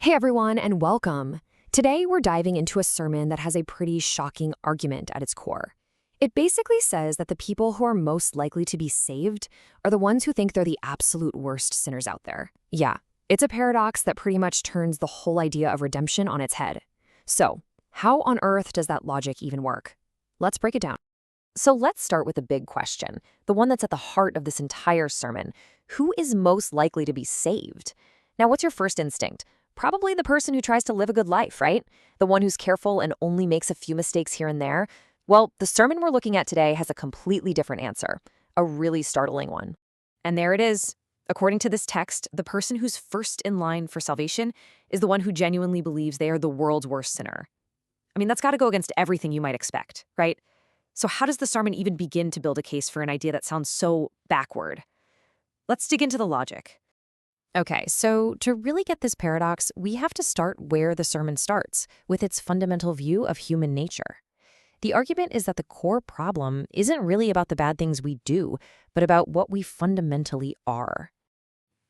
Hey everyone, and welcome. Today we're diving into a sermon that has a pretty shocking argument at its core. It basically says that the people who are most likely to be saved are the ones who think they're the absolute worst sinners out there. Yeah, it's a paradox that pretty much turns the whole idea of redemption on its head. So, how on earth does that logic even work? Let's break it down. So let's start with the big question, the one that's at the heart of this entire sermon. Who is most likely to be saved? Now, what's your first instinct? Probably the person who tries to live a good life, right? The one who's careful and only makes a few mistakes here and there. Well, the sermon we're looking at today has a completely different answer, a really startling one. And there it is. According to this text, the person who's first in line for salvation is the one who genuinely believes they are the world's worst sinner. I mean, that's got to go against everything you might expect, right? So how does the sermon even begin to build a case for an idea that sounds so backward? Let's dig into the logic. Okay, so to really get this paradox, we have to start where the sermon starts, with its fundamental view of human nature. The argument is that the core problem isn't really about the bad things we do, but about what we fundamentally are.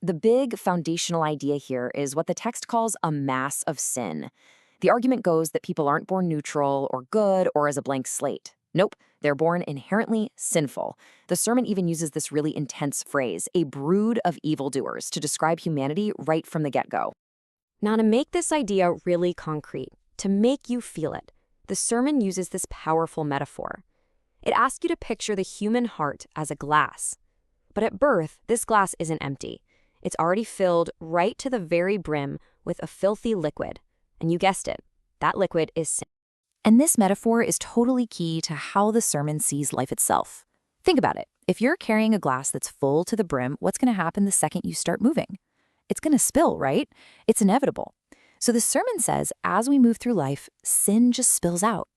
The big foundational idea here is what the text calls a mass of sin. The argument goes that people aren't born neutral or good or as a blank slate. Nope, they're born inherently sinful. The sermon even uses this really intense phrase, a brood of evildoers, to describe humanity right from the get-go. Now, to make this idea really concrete, to make you feel it, the sermon uses this powerful metaphor. It asks you to picture the human heart as a glass. But at birth, this glass isn't empty. It's already filled right to the very brim with a filthy liquid. And you guessed it, that liquid is sin. And this metaphor is totally key to how the sermon sees life itself. Think about it. If you're carrying a glass that's full to the brim, what's going to happen the second you start moving? It's going to spill, right? It's inevitable. So the sermon says, as we move through life, sin just spills out.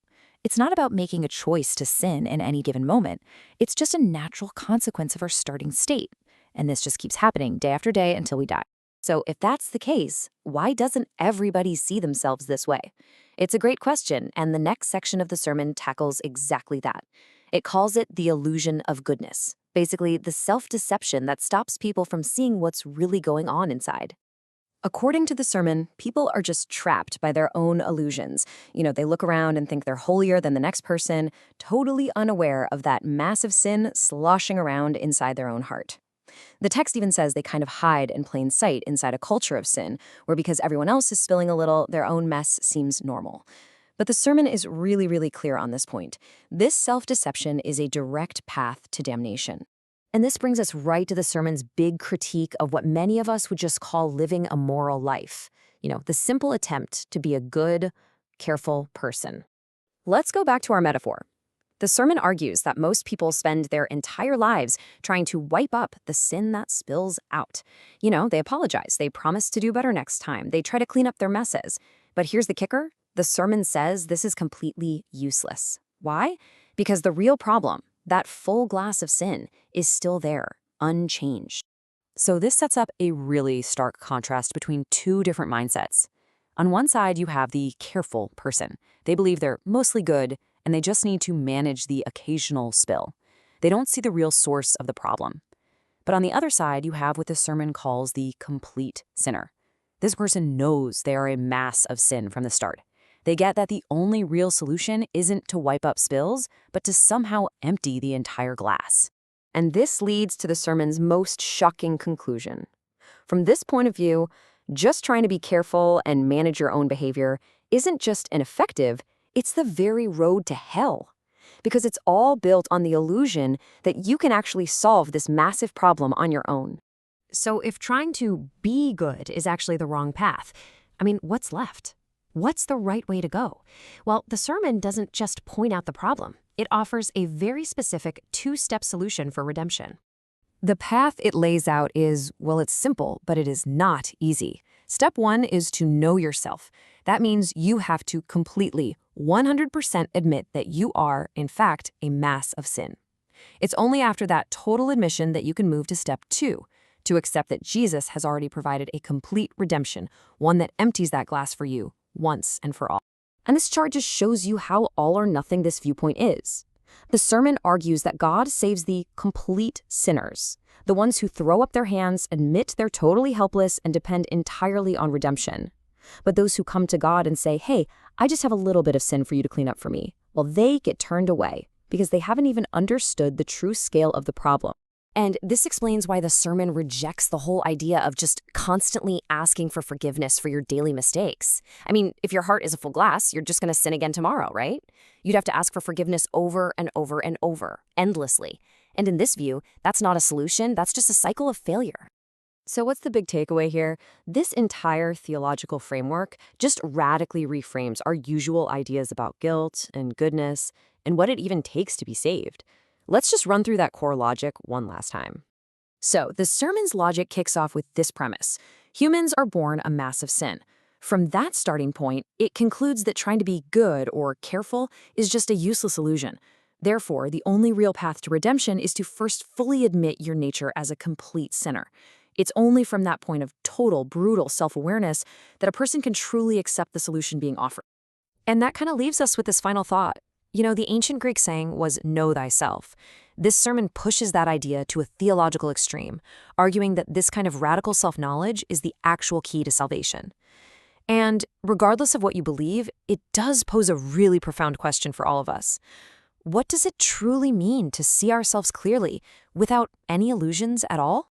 It's not about making a choice to sin in any given moment. It's just a natural consequence of our starting state. And this just keeps happening day after day until we die. So if that's the case, why doesn't everybody see themselves this way? It's a great question, and the next section of the sermon tackles exactly that. It calls it the illusion of goodness, basically the self-deception that stops people from seeing what's really going on inside. According to the sermon, people are just trapped by their own illusions. They look around and think they're holier than the next person, totally unaware of that massive sin sloshing around inside their own heart. The text even says they kind of hide in plain sight inside a culture of sin, where because everyone else is spilling a little, their own mess seems normal. But the sermon is really, really clear on this point. This self-deception is a direct path to damnation. And this brings us right to the sermon's big critique of what many of us would just call living a moral life. The simple attempt to be a good, careful person. Let's go back to our metaphor. The sermon argues that most people spend their entire lives trying to wipe up the sin that spills out. They apologize, they promise to do better next time, they try to clean up their messes. But here's the kicker, the sermon says this is completely useless. Why? Because the real problem, that full glass of sin, is still there, unchanged. So this sets up a really stark contrast between two different mindsets. On one side, you have the careful person. They believe they're mostly good, and they just need to manage the occasional spill. They don't see the real source of the problem. But on the other side, you have what the sermon calls the complete sinner. This person knows they are a mass of sin from the start. They get that the only real solution isn't to wipe up spills, but to somehow empty the entire glass. And this leads to the sermon's most shocking conclusion. From this point of view, just trying to be careful and manage your own behavior isn't just ineffective, it's the very road to hell, because it's all built on the illusion that you can actually solve this massive problem on your own. So if trying to be good is actually the wrong path, what's left? What's the right way to go? Well, the sermon doesn't just point out the problem. It offers a very specific two-step solution for redemption. The path it lays out is, it's simple, but it is not easy. Step one is to know yourself. That means you have to completely, 100% admit that you are, in fact, a mass of sin. It's only after that total admission that you can move to step two, to accept that Jesus has already provided a complete redemption, one that empties that glass for you once and for all. And this chart just shows you how all or nothing this viewpoint is. The sermon argues that God saves the complete sinners, the ones who throw up their hands, admit they're totally helpless, and depend entirely on redemption. But those who come to God and say, hey, I just have a little bit of sin for you to clean up for me, well, they get turned away because they haven't even understood the true scale of the problem. And this explains why the sermon rejects the whole idea of just constantly asking for forgiveness for your daily mistakes. I mean, if your heart is a full glass, you're just going to sin again tomorrow, right? You'd have to ask for forgiveness over and over and over, endlessly. And in this view, that's not a solution, that's just a cycle of failure. So what's the big takeaway here? This entire theological framework just radically reframes our usual ideas about guilt and goodness and what it even takes to be saved. Let's just run through that core logic one last time. So the sermon's logic kicks off with this premise. Humans are born a mass of sin. From that starting point, it concludes that trying to be good or careful is just a useless illusion. Therefore, the only real path to redemption is to first fully admit your nature as a complete sinner. It's only from that point of total, brutal self-awareness that a person can truly accept the solution being offered. And that kind of leaves us with this final thought. You know, the ancient Greek saying was, know thyself. This sermon pushes that idea to a theological extreme, arguing that this kind of radical self-knowledge is the actual key to salvation. And regardless of what you believe, it does pose a really profound question for all of us. What does it truly mean to see ourselves clearly without any illusions at all?